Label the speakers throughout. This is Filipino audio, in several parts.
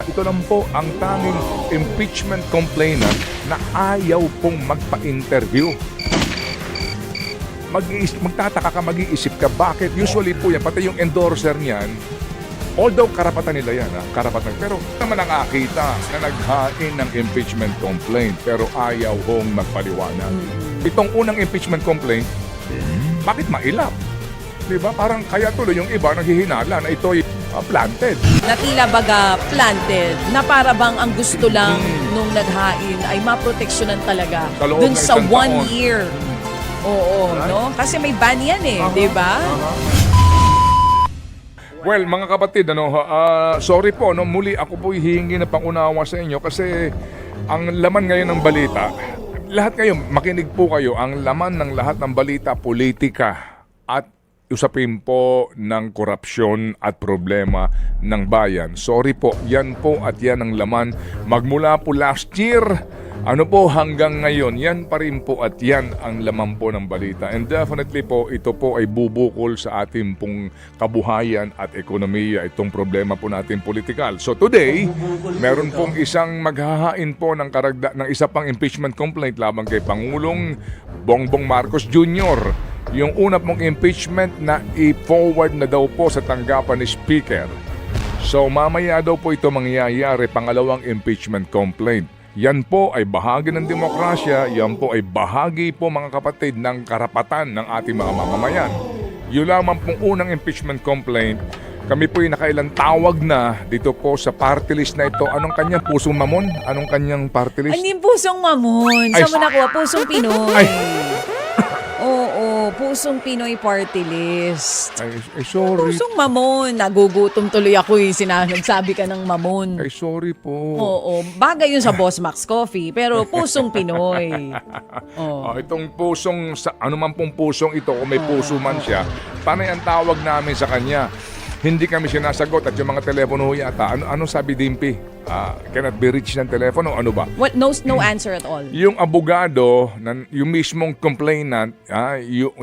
Speaker 1: Ito lang po ang tanging impeachment complainant na ayaw pong magpa-interview. Magtataka ka, mag-iisip ka, bakit? Usually po yan, pati yung endorser niyan, although karapatan nila yan, karapatan. Pero naman nakakita na naghain ng impeachment complaint pero ayaw hong magpaliwanag. Itong unang impeachment complaint, bakit mailap? Diba? Parang kaya tuloy yung iba naghihinala na ito'y planted.
Speaker 2: Na tila baga planted, na para bang ang gusto lang nung naghain ay maproteksyonan talaga
Speaker 1: Sa loob
Speaker 2: dun
Speaker 1: ng
Speaker 2: sa
Speaker 1: isang
Speaker 2: 1
Speaker 1: taon.
Speaker 2: year. Oo,
Speaker 1: Right?
Speaker 2: no? Kasi may ban yan eh, di ba?
Speaker 1: Well, mga kapatid, sorry po, muli ako po hihingi na pangunawa sa inyo kasi ang laman ngayon ng balita, lahat kayo, makinig po kayo, ang laman ng lahat ng balita, politika at usapin po ng korupsyon at problema ng bayan. Sorry po, yan po at yan ang laman magmula po last year. Ano po hanggang ngayon, yan pa rin po at yan ang laman po ng balita. And definitely po, ito po ay bubukol sa ating pong kabuhayan at ekonomiya, itong problema po natin politikal. So today, meron pong isang maghahain po ng ng isa pang impeachment complaint laban kay Pangulong Bongbong Marcos Jr. Yung una pong impeachment na i-forward na daw po sa tanggapan ni Speaker. So mamaya daw po ito mangyayari, pangalawang impeachment complaint. Yan po ay bahagi ng demokrasya, yan po ay bahagi po mga kapatid ng karapatan ng ating mga mamamayan. Yun lamang pong unang impeachment complaint, kami po ay nakailang tawag na dito po sa party list na ito. Anong kanyang pusong mamon? Anong kanyang party list?
Speaker 2: Hindi pusong mamon.
Speaker 1: Ay,
Speaker 2: Saan mo nakuha? Pusong Pinoy.
Speaker 1: Ay.
Speaker 2: Oo, pusong Pinoy party list.
Speaker 1: Ay, sorry.
Speaker 2: Pusong mamon. Nagugutom tuloy ako eh. Nagsabi ka ng mamon.
Speaker 1: Ay, sorry po.
Speaker 2: Oo, bagay yun sa Boss Max Coffee, pero pusong Pinoy.
Speaker 1: Itong pusong, ano man pong pusong ito, kung may puso man siya, panay ang tawag namin sa kanya. Hindi kami sinasagot at yung mga telepono yata, ano sabi Dimpy? Cannot be reached ng telepono, ano ba?
Speaker 2: What? No answer at all.
Speaker 1: Yung abogado, yung mismong complainant,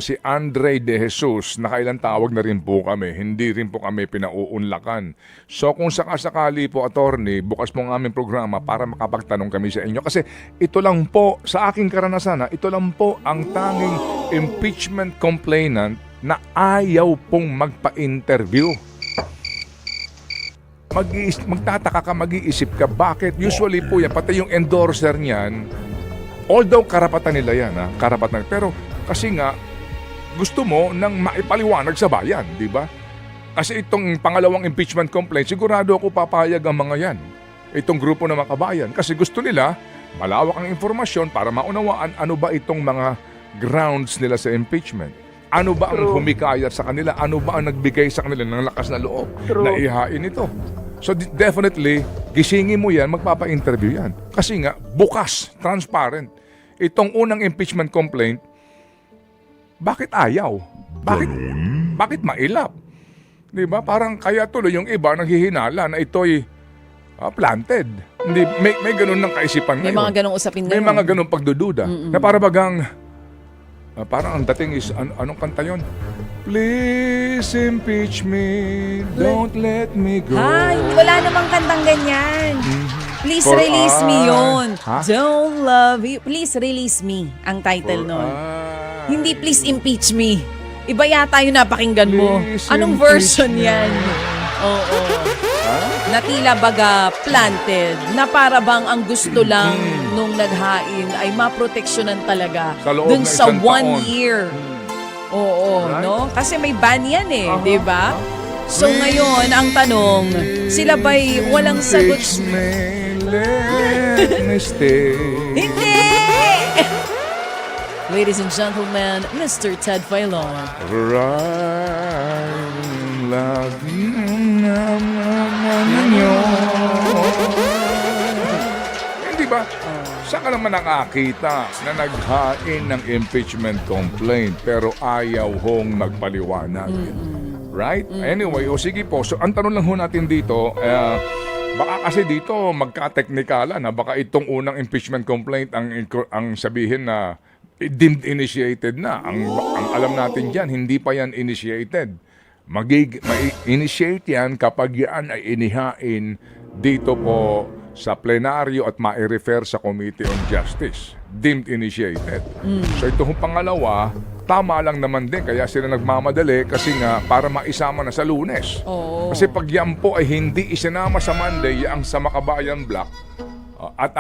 Speaker 1: si Andre De Jesus, nakailang tawag na rin po kami. Hindi rin po kami pinauunlakan. So kung sakasakali po, attorney, bukas po ang aming programa para makapagtanong kami sa inyo. Kasi ito lang po, sa aking karanasan, ito lang po ang tanging impeachment complainant na ayaw pong magpa-interview. Magtataka ka, mag-iisip ka, bakit? Usually po yan, pati yung endorser niyan, although karapatan nila yan, karapatan. Pero kasi nga, gusto mo nang maipaliwanag sa bayan, di ba? Kasi itong pangalawang impeachment complaint, sigurado ako papayag ang mga yan. Itong grupo ng mga kabayan. Kasi gusto nila, malawak ang informasyon para maunawaan ano ba itong mga grounds nila sa impeachment. Ano ba ang humikayat sa kanila? Ano ba ang nagbigay sa kanila ng lakas na loob na ihain ito? So definitely, gisingin mo yan, magpapa-interview yan. Kasi nga, bukas, transparent. Itong unang impeachment complaint, bakit ayaw? Bakit mailap? Diba? Parang kaya tuloy yung iba naghihinala na ito'y planted. Hindi, may ganun ng kaisipan
Speaker 2: May
Speaker 1: ngayon.
Speaker 2: mga ganong usapin
Speaker 1: May
Speaker 2: ngayon.
Speaker 1: mga ganung pagdududa. Na para bagang, parang ang dating is, anong kanta yun? Please impeach me, don't let me go.
Speaker 2: Ay, wala namang kantang ganyan. Please
Speaker 1: For
Speaker 2: release me yun.
Speaker 1: Ha?
Speaker 2: Don't love you. Please release me ang title nun. Hindi please impeach me. Iba yata yung napakinggan mo.
Speaker 1: Please
Speaker 2: Anong
Speaker 1: impeach
Speaker 2: version
Speaker 1: me.
Speaker 2: yan? Oo. Na tila baga planted, na para bang ang gusto lang nung naghain ay maproteksyonan talaga
Speaker 1: Sa loob
Speaker 2: dun
Speaker 1: ng
Speaker 2: sa
Speaker 1: isang
Speaker 2: 1
Speaker 1: taon.
Speaker 2: year. Oo,
Speaker 1: Right?
Speaker 2: no? Kasi may ban yan eh, di ba? So ngayon, ang tanong, sila ba'y walang sagot?
Speaker 1: Impeach me, let me stay.
Speaker 2: Hindi! Ladies and gentlemen, Mr. Ted Filon.
Speaker 1: Right, love you, Hindi ba? Saan ka naman nakakita na naghain ng impeachment complaint pero ayaw hong magpaliwanag? Right? Anyway, sige po. So, ang tanong lang ho natin dito, baka kasi dito magka-teknikalan na baka itong unang impeachment complaint ang sabihin na deemed initiated na. Ang alam natin dyan, hindi pa yan initiated. Mai-initiate yan kapag yan ay inihain dito po sa plenaryo at ma-refer sa Committee on Justice. Deemed initiated. So ito hong pangalawa, tama lang naman din. Kaya sila nagmamadali kasi nga para maisama na sa Lunes.
Speaker 2: Oo.
Speaker 1: Kasi pag yan po ay hindi isinama sa Monday, ang sa Makabayan Block, at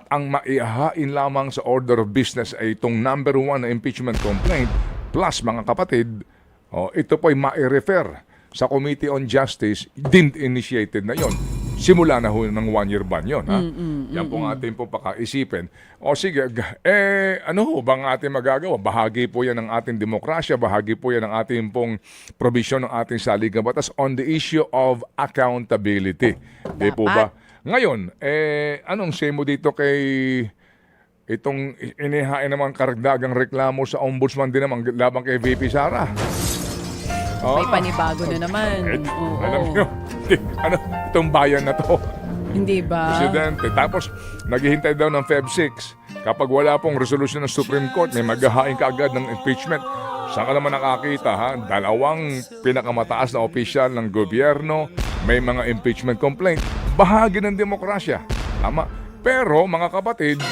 Speaker 1: ang maihahain lamang sa order of business ay itong number 1 na impeachment complaint plus mga kapatid, ito po ay ma-refer sa Committee on Justice, deemed initiated na yon. Simula na ho ng 1-year ban yun. Ha? Yan po ang ating po pakaisipin. O sige, ano ho bang ating magagawa? Bahagi po yan ng ating demokrasya, bahagi po yan ng ating pong provision ng ating saligang batas on the issue of accountability. Di po ba? Ngayon, anong say mo dito kay itong inihain naman karagdagang reklamo sa ombudsman din naman labang kay VP Sara?
Speaker 2: May panibago na naman. Oo.
Speaker 1: Alam nyo, itong bayan na to.
Speaker 2: Hindi ba?
Speaker 1: Presidente. Tapos, naghihintay daw ng Feb 6. Kapag wala pong resolution ng Supreme Court, may maghahain ka agad ng impeachment. Saan ka naman nakakita, ha? 2 pinakamataas na opisyal ng gobyerno, may mga impeachment complaint. Bahagi ng demokrasya. Tama. Pero, mga kapatid,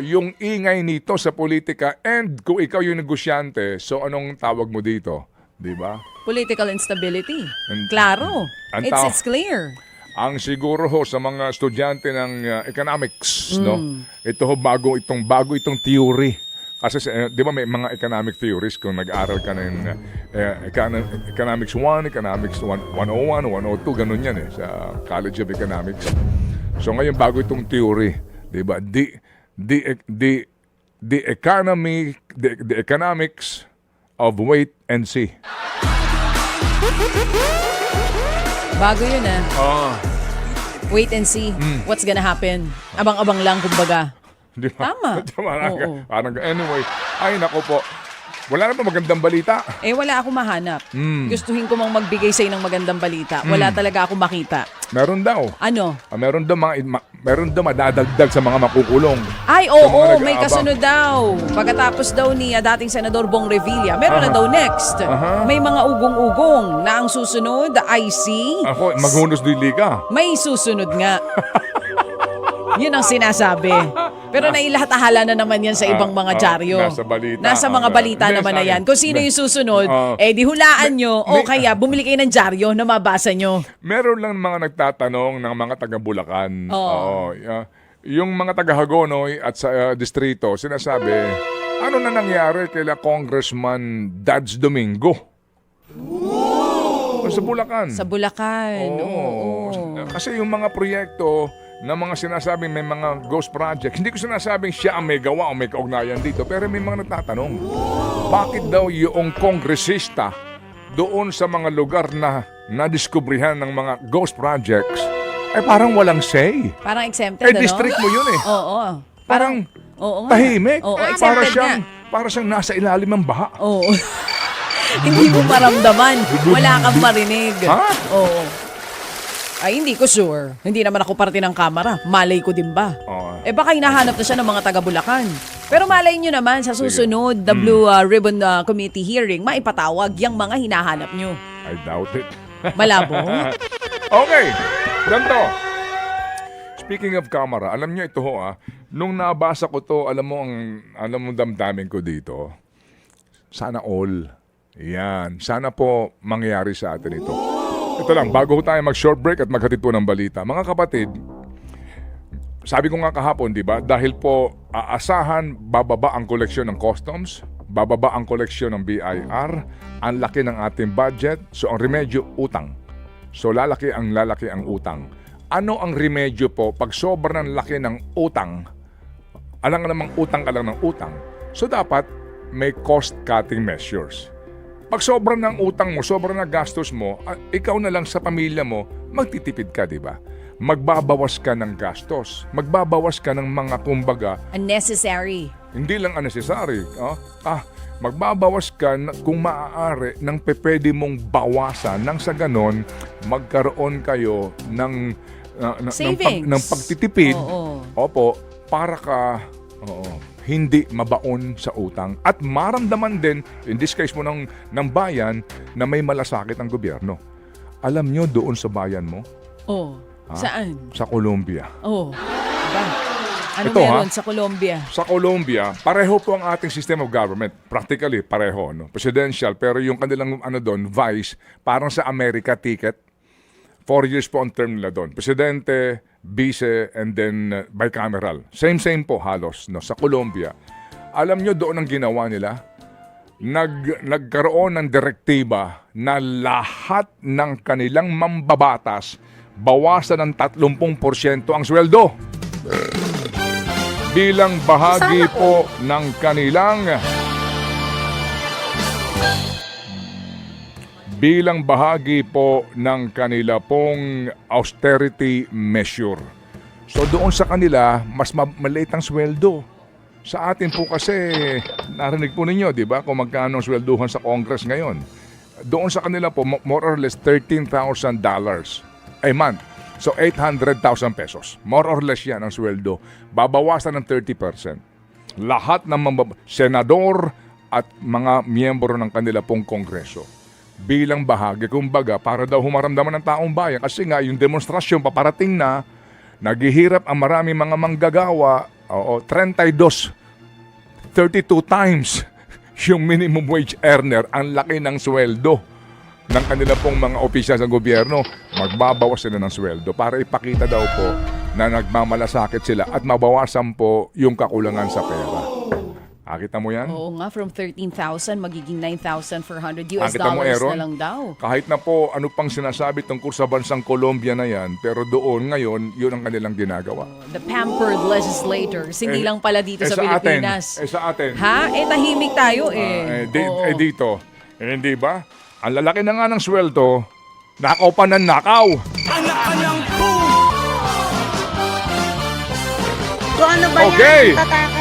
Speaker 1: yung ingay nito sa politika and kung ikaw yung negosyante, so anong tawag mo dito? Di ba?
Speaker 2: Political instability. Klaro. It's clear.
Speaker 1: Ang siguro ho sa mga estudyante ng economics, no? Ito ho bago itong theory. Kasi di ba may mga economic theories kung nag-aral ka ng economics 1, economics 101, 102, ganun yan sa College of Economics. So ngayon bago itong theory, di ba? The economics of wait and see.
Speaker 3: Bago yun
Speaker 2: Wait and see what's gonna happen. Abang-abang lang, kumbaga.
Speaker 1: Di ba?
Speaker 2: Tama.
Speaker 1: Oo. Anyway, ay nako po. Wala na ba magandang balita?
Speaker 2: Wala akong mahanap. Gustuhin ko mang magbigay sa'yo ng magandang balita. Wala talaga akong makita.
Speaker 1: Meron daw.
Speaker 2: Ano?
Speaker 1: Meron daw madadagdag sa mga makukulong.
Speaker 2: Ay,
Speaker 1: Sa mga
Speaker 2: oo, may
Speaker 1: nag-aabang.
Speaker 2: kasunod daw. Pagkatapos daw ni dating Senador Bong Revilla, meron na daw next. May mga ugong-ugong na ang susunod ay si...
Speaker 1: Ako, maghunos dili ka.
Speaker 2: May susunod nga. Yun ang sinasabi. Pero nailahat-ahala na naman yan sa ibang mga dyaryo.
Speaker 1: Nasa balita.
Speaker 2: Nasa mga balita naman na yan. Kung sino yung susunod, di hulaan nyo o kaya bumili kayo ng dyaryo na mabasa nyo.
Speaker 1: Meron lang mga nagtatanong ng mga taga-Bulacan.
Speaker 2: Oo.
Speaker 1: Yung mga taga-Hagonoy at sa distrito, sinasabi, ano na nangyari kila Congressman Dads Domingo? Sa Bulacan.
Speaker 2: Sa Bulacan. Oo.
Speaker 1: Kasi yung mga proyekto na mga sinasabing may mga ghost projects, hindi ko sinasabing siya ang may gawa o may kaugnayan dito, pero may mga nagtatanong, bakit daw yung kongresista doon sa mga lugar na nadiskubrihan ng mga ghost projects, ay parang walang say?
Speaker 2: Parang exempted, ano?
Speaker 1: District mo yun eh.
Speaker 2: Oo.
Speaker 1: Parang
Speaker 2: oo nga.
Speaker 1: tahimik.
Speaker 2: Oo,
Speaker 1: Para
Speaker 2: accepted
Speaker 1: para siyang nasa ilalim ng baha.
Speaker 2: Oo. Hindi mo maramdaman. Wala kang marinig.
Speaker 1: Ha?
Speaker 2: Oo. Ay, hindi ko sure. Hindi naman ako parte ng kamera. Malay ko din ba?
Speaker 1: Oo.
Speaker 2: Baka hinahanap na siya ng mga taga-Bulacan. Pero malay nyo naman, sa susunod, the Blue Ribbon Committee hearing, maipatawag yung mga hinahanap nyo.
Speaker 1: I doubt it.
Speaker 2: Malabo?
Speaker 1: Okay, ganito. Speaking of camera, alam niyo ito ho nung nabasa ko to, alam mo damdamin ko dito. Sana all. Yan, sana po mangyari sa atin ito. Ito lang, bago tayo mag-short break at maghatid po ng balita. Mga kapatid, sabi ko nga kahapon, di ba? Dahil po aasahan, bababa ang koleksyon ng customs, bababa ang koleksyon ng BIR, ang laki ng ating budget, so ang remedyo, utang. So lalaki ang utang. Ano ang remedyo po pag sobrang laki ng utang? Alang namang utang ka lang ng utang. So dapat may cost-cutting measures. Pag sobrang ng utang mo, sobrang na gastos mo, ikaw na lang sa pamilya mo, magtitipid ka, di ba? Magbabawas ka ng gastos. Magbabawas ka ng mga kumbaga.
Speaker 2: Unnecessary.
Speaker 1: Hindi lang unnecessary. Magbabawas ka kung maaari ng pwede mong bawasan nang sa ganon, magkaroon kayo ng
Speaker 2: savings.
Speaker 1: ng pagtitipid.
Speaker 2: Oo.
Speaker 1: Opo, para ka hindi mabaon sa utang at maramdaman din, in this case mo ng bayan, na may malasakit ang gobyerno. Alam nyo doon sa bayan mo,
Speaker 2: Saan?
Speaker 1: Sa Colombia.
Speaker 2: Oh. Diba? Ano
Speaker 1: Ito,
Speaker 2: meron sa Colombia?
Speaker 1: Sa Colombia, pareho po ang ating system of government. Practically, pareho. No? Presidential, pero yung kanilang doon, vice, parang sa America ticket. 4 years po ang term nila doon. Presidente, vice, and then bicameral. Same po halos no? Sa Colombia. Alam nyo doon ang ginawa nila? Nagkaroon ng direktiba na lahat ng kanilang mambabatas bawasan ng 30% ang sweldo. Bilang bahagi po ng kanilang kanila pong austerity measure. So doon sa kanila, mas maliit ang sweldo. Sa atin po kasi, narinig po ninyo, di ba, kung magkano ang swelduhan sa Congress ngayon. Doon sa kanila po, more or less $13,000 a month. So 800,000 pesos. More or less yan ang sweldo. Babawasan ng 30%. Lahat ng senador at mga miyembro ng kanila pong kongreso. Bilang bahagi, kumbaga, para daw humaramdaman ng taong bayan. Kasi nga, yung demonstrasyon paparating na, naghihirap ang maraming mga manggagawa, 32 times yung minimum wage earner, ang laki ng sweldo ng kanila pong mga opisyal sa gobyerno, magbabawas sila ng sweldo para ipakita daw po na nagmamalasakit sila at mabawasan po yung kakulangan sa pera. Kita mo yan?
Speaker 2: Oo nga, from 13,000 magiging 9,400 US
Speaker 1: Kita mo,
Speaker 2: dollars
Speaker 1: Aaron?
Speaker 2: na lang daw.
Speaker 1: Kahit na po ano pang sinasabi tungkol sa bansang Colombia na yan, pero doon ngayon, yun ang kanilang ginagawa.
Speaker 2: The pampered legislators, hindi lang pala dito sa Pilipinas.
Speaker 1: Sa atin.
Speaker 2: Ha? Tahimik tayo eh. Oo.
Speaker 1: Dito. Hindi ba? Ang lalaki na nga ng sweldo, nakaw pa ng nakaw.
Speaker 4: So ano ba
Speaker 1: Okay.
Speaker 4: yan? Tataka